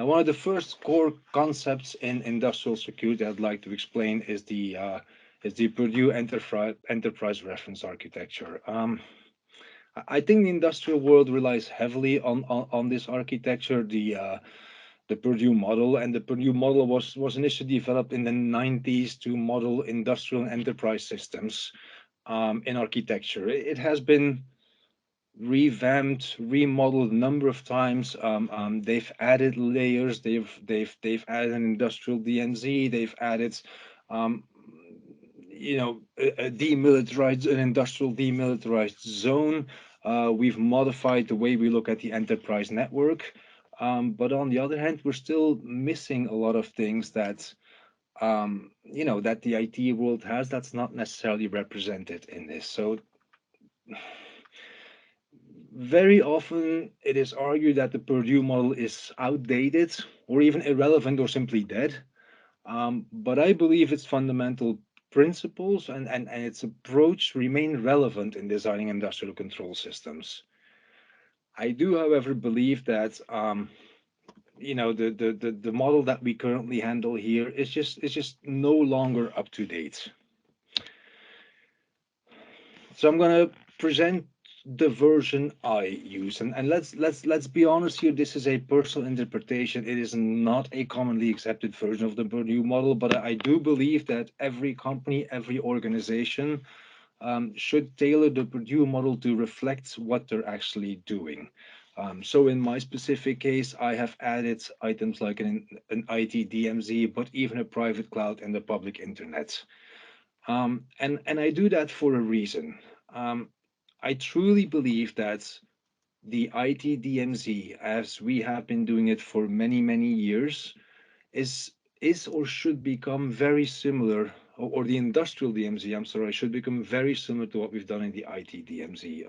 Now, one of the first core concepts in industrial security I'd like to explain is the Purdue enterprise reference architecture. I think the industrial world relies heavily on this architecture, the Purdue model, and the Purdue model was initially developed in the 90s to model industrial and enterprise systems in architecture. It has been revamped, remodeled a number of times. They've added layers. They've added an industrial DMZ. They've added, um, a demilitarized, an industrial demilitarized zone. We've modified the way we look at the enterprise network. But on the other hand, we're still missing a lot of things that the IT world has that's not necessarily represented in this. So very often it is argued that the Purdue model is outdated or even irrelevant or simply dead. But I believe its fundamental principles and its approach remain relevant in designing industrial control systems. I do, however, believe that the model that we currently handle here is just no longer up to date. So I'm gonna present the version I use, and let's be honest here. This is a personal interpretation. It is not a commonly accepted version of the Purdue model, but I do believe that every company, every organization should tailor the Purdue model to reflect what they're actually doing. So in my specific case, I have added items like an IT DMZ, but even a private cloud and the public internet. And I do that for a reason. Um, I truly believe that the IT DMZ, as we have been doing it for many, many years, is is or should become very similar, or the industrial DMZ, I'm sorry, should become very similar to what we've done in the IT DMZ.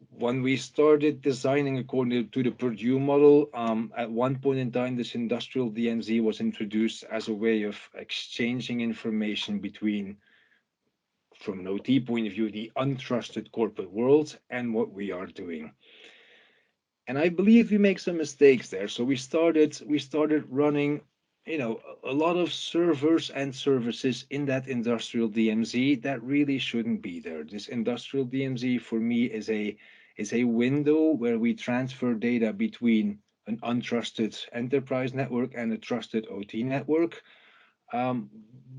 When we started designing according to the Purdue model, at one point in time, this industrial DMZ was introduced as a way of exchanging information between, from an OT point of view, the untrusted corporate world and what we are doing. And I believe we make some mistakes there. So we started running, a lot of servers and services in that industrial DMZ that really shouldn't be there. This industrial DMZ for me is a window where we transfer data between an untrusted enterprise network and a trusted OT network. um,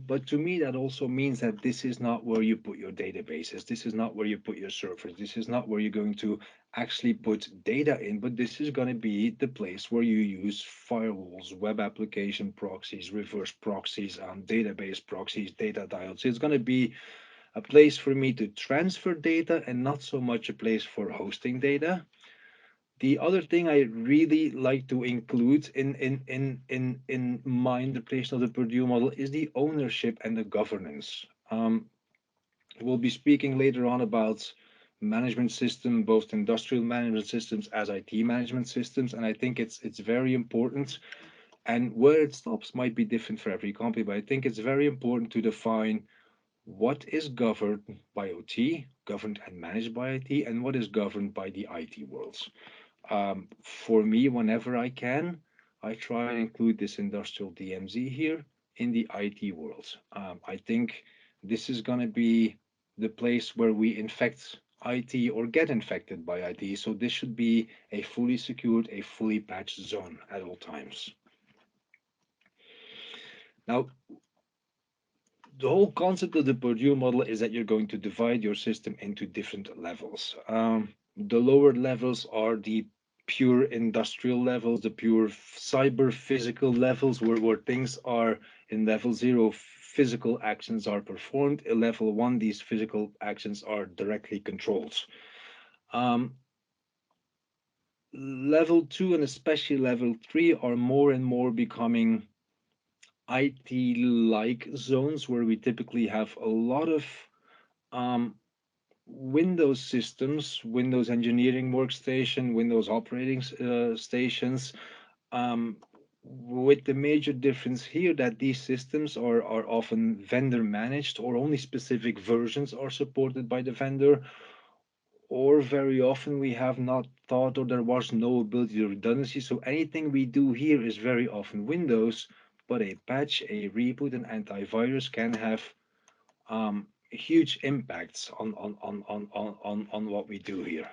but to me, that also means that this is not where you put your databases. This is not where you put your servers. This is not where you're going to actually put data in, but this is going to be the place where you use firewalls, web application proxies, reverse proxies, database proxies, data diodes. It's going to be a place for me to transfer data and not so much a place for hosting data. The other thing I really like to include in my interpretation of the Purdue model is the ownership and the governance. We'll be speaking later on about management system, both industrial management systems as IT management systems, and I think it's very important. And where it stops might be different for every company, but I think it's very important to define what is governed by OT, governed and managed by IT, and what is governed by the IT worlds. For me, whenever I can, I try and include this industrial DMZ here in the IT world. I think this is going to be the place where we infect IT or get infected by IT. So this should be a fully secured, a fully patched zone at all times. Now, the whole concept of the Purdue model is that you're going to divide your system into different levels. The lower levels are the pure industrial levels, the pure cyber physical levels, where things are in level zero, physical actions are performed. In level one, these physical actions are directly controlled. Um, Level two and especially level three are more and more becoming IT-like zones where we typically have a lot of um, Windows systems, Windows engineering workstation, Windows operating stations, um, with the major difference here that these systems are often vendor managed or only specific versions are supported by the vendor, or very often we have not thought or there was no ability to redundancy. So anything we do here is very often Windows, but a patch, a reboot, and antivirus can have huge impacts on what we do here.